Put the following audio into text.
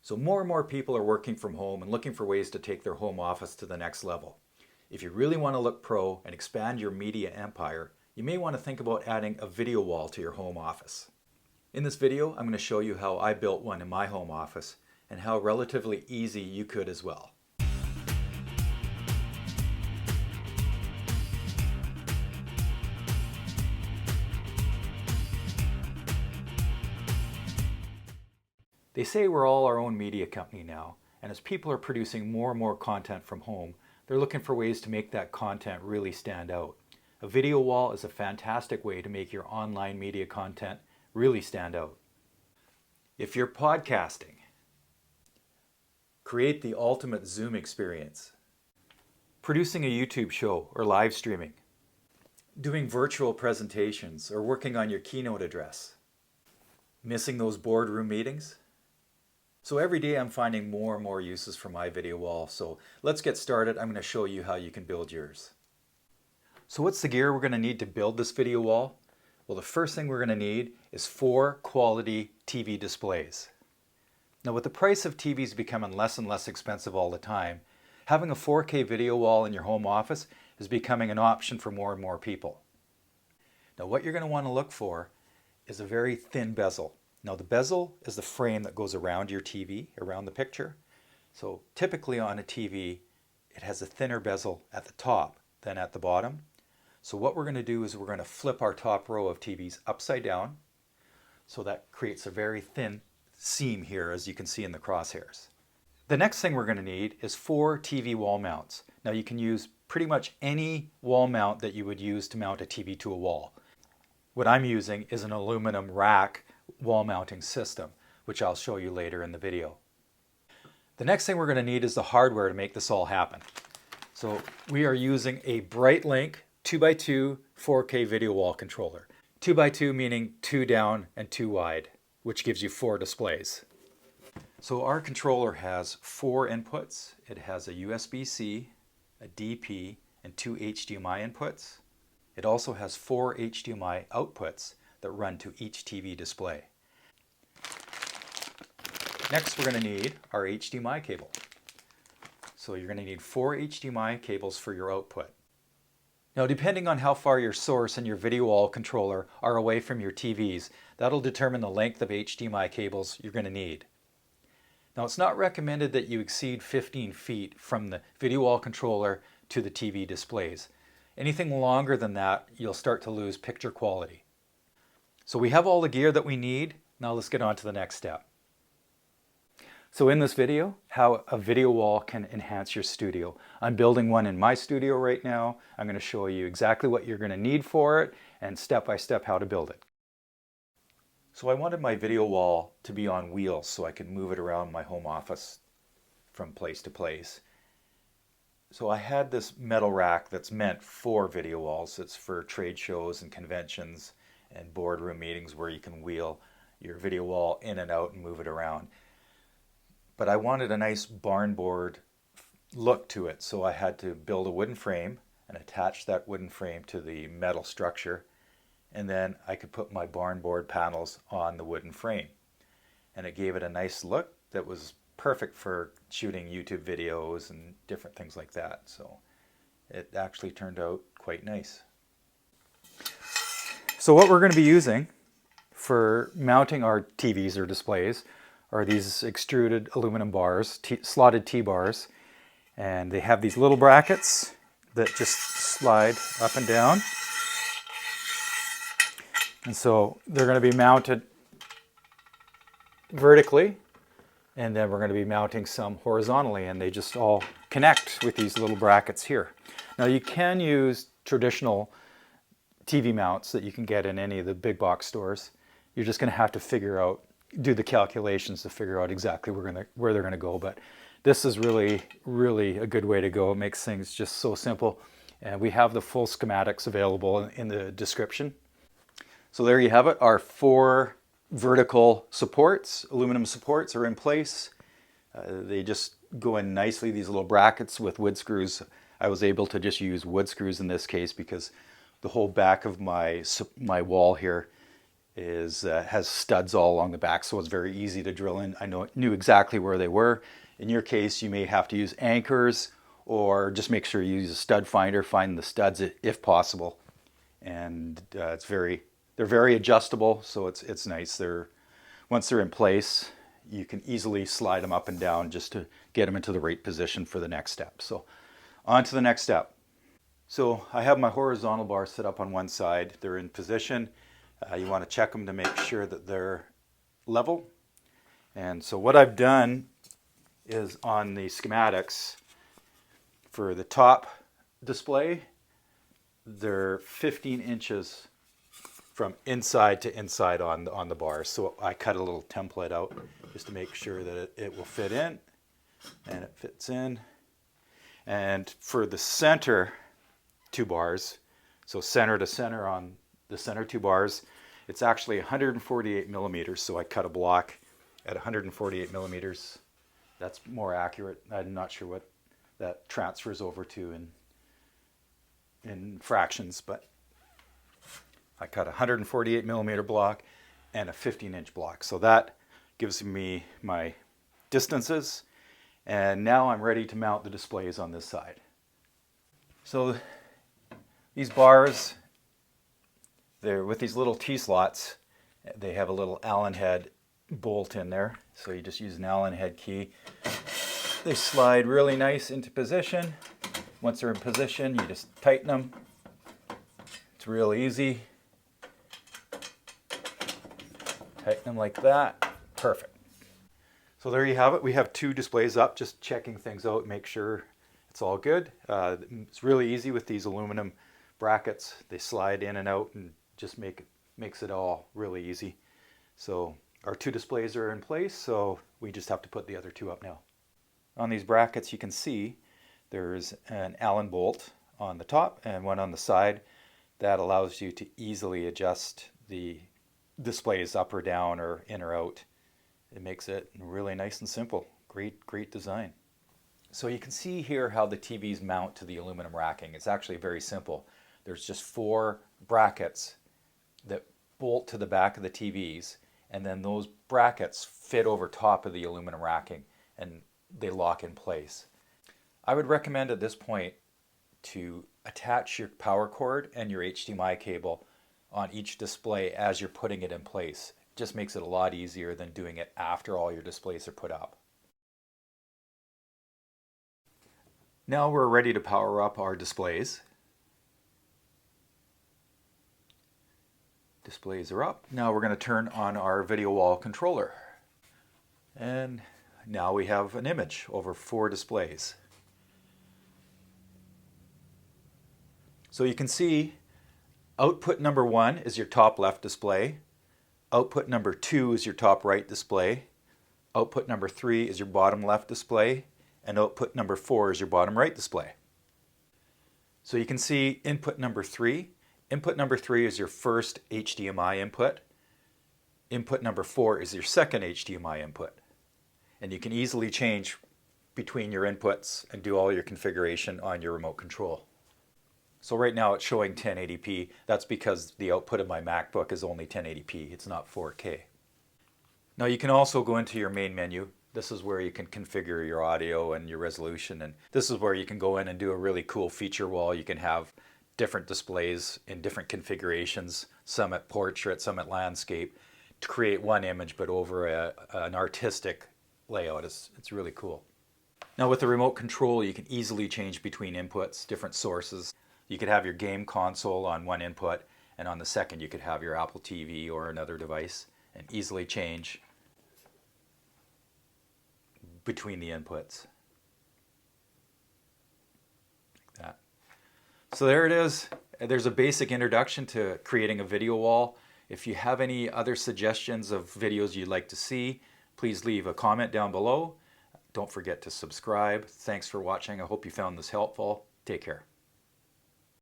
So more and more people are working from home and looking for ways to take their home office to the next level. If you really want to look pro and expand your media empire, you may want to think about adding a video wall to your home office. In this video, I'm going to show you how I built one in my home office and how relatively easy you could as well. They say we're all our own media company now, and as people are producing more and more content from home, they're looking for ways to make that content really stand out. A video wall is a fantastic way to make your online media content really stand out. If you're podcasting, create the ultimate Zoom experience. Producing a YouTube show or live streaming, doing virtual presentations or working on your keynote address. Missing those boardroom meetings? So every day I'm finding more and more uses for my video wall. So let's get started. I'm going to show you how you can build yours. So what's the gear we're going to need to build this video wall? Well, the first thing we're going to need is 4 quality TV displays. Now with the price of TVs becoming less and less expensive all the time, having a 4K video wall in your home office is becoming an option for more and more people. Now what you're going to want to look for is a very thin bezel. Now the bezel is the frame that goes around your TV, around the picture. So typically on a TV, it has a thinner bezel at the top than at the bottom. So what we're going to do is we're going to flip our top row of TVs upside down. So that creates a very thin seam here, as you can see in the crosshairs. The next thing we're going to need is 4 TV wall mounts. Now you can use pretty much any wall mount that you would use to mount a TV to a wall. What I'm using is an aluminum rack wall mounting system, which I'll show you later in the video. The next thing we're going to need is the hardware to make this all happen. So we are using a Brightlink 2x2 4K video wall controller. 2x2 meaning 2 down and 2 wide, which gives you 4 displays. So our controller has 4 inputs. It has a USB-C, a DP, and 2 HDMI inputs. It also has 4 HDMI outputs that run to each TV display. Next, we're going to need our HDMI cable. So you're going to need 4 HDMI cables for your output. Now, depending on how far your source and your video wall controller are away from your TVs, that'll determine the length of HDMI cables you're going to need. Now, it's not recommended that you exceed 15 feet from the video wall controller to the TV displays. Anything longer than that, you'll start to lose picture quality. So we have all the gear that we need. Now let's get on to the next step. So in this video, how a video wall can enhance your studio. I'm building one in my studio right now. I'm going to show you exactly what you're going to need for it and step by step how to build it. So I wanted my video wall to be on wheels so I could move it around my home office from place to place. So I had this metal rack that's meant for video walls. It's for trade shows and conventions and boardroom meetings where you can wheel your video wall in and out and move it around. But I wanted a nice barn board look to it, so I had to build a wooden frame and attach that wooden frame to the metal structure, and then I could put my barn board panels on the wooden frame. And it gave it a nice look that was perfect for shooting YouTube videos and different things like that. So it actually turned out quite nice. So what we're going to be using for mounting our TVs or displays are these extruded aluminum bars, slotted T-bars, and they have these little brackets that just slide up and down. And so they're going to be mounted vertically, and then we're going to be mounting some horizontally, and they just all connect with these little brackets here. Now you can use traditional TV mounts that you can get in any of the big box stores. You're just going to have to do the calculations to figure out exactly where they're going to go. But this is really, really a good way to go. It makes things just so simple. And we have the full schematics available in the description. So there you have it. Our 4 vertical supports, aluminum supports, are in place. They just go in nicely, these little brackets with wood screws. I was able to just use wood screws in this case because the whole back of my wall here has studs all along the back, so it's very easy to drill in. Knew exactly where they were. In your case, you may have to use anchors, or just make sure you use a stud finder, find the studs if possible. And they're very adjustable, so it's nice. Once they're in place, you can easily slide them up and down just to get them into the right position for the next step. So on to the next step. So I have my horizontal bars set up on one side. They're in position. You want to check them to make sure that they're level. And so what I've done is, on the schematics for the top display, they're 15 inches from inside to inside on the bars. So I cut a little template out just to make sure that it will fit in, and it fits in. And for the center two bars, so center to center on the center two bars, it's actually 148 millimeters. So I cut a block at 148 millimeters. That's more accurate. I'm not sure what that transfers over to in fractions, but I cut a 148 millimeter block and a 15-inch block. So that gives me my distances. And now I'm ready to mount the displays on this side. So these bars, they're with these little T-slots. They have a little Allen head bolt in there. So you just use an Allen head key. They slide really nice into position. Once they're in position, you just tighten them. It's real easy. Tighten them like that. Perfect. So there you have it. We have two displays up, just checking things out, make sure it's all good. It's really easy with these aluminum brackets. They slide in and out and just makes it all really easy. So our two displays are in place, so we just have to put the other two up now. On these brackets, you can see there's an Allen bolt on the top and one on the side. That allows you to easily adjust the displays up or down or in or out. It makes it really nice and simple. Great design. So you can see here how the TVs mount to the aluminum racking. It's actually very simple. There's just 4 brackets that bolt to the back of the TVs, and then those brackets fit over top of the aluminum racking and they lock in place. I would recommend at this point to attach your power cord and your HDMI cable on each display as you're putting it in place. It just makes it a lot easier than doing it after all your displays are put up. Now we're ready to power up our displays. Displays are up. Now we're going to turn on our video wall controller. And now we have an image over 4 displays. So you can see output number 1 is your top left display. Output number 2 is your top right display. Output number 3 is your bottom left display. And output number 4 is your bottom right display. So you can see input number 3. Input number 3 is your first HDMI input. Input number 4 is your second HDMI input. And you can easily change between your inputs and do all your configuration on your remote control. So right now it's showing 1080p. That's because the output of my MacBook is only 1080p. It's not 4K. Now you can also go into your main menu. This is where you can configure your audio and your resolution. And this is where you can go in and do a really cool feature wall. You can have different displays in different configurations, some at portrait, some at landscape, to create one image but over an artistic layout. It's really cool. Now with the remote control, you can easily change between inputs, different sources. You could have your game console on one input, and on the second you could have your Apple TV or another device, and easily change between the inputs. Like that. So there it is. There's a basic introduction to creating a video wall. If you have any other suggestions of videos you'd like to see, please leave a comment down below. Don't forget to subscribe. Thanks for watching. I hope you found this helpful. Take care.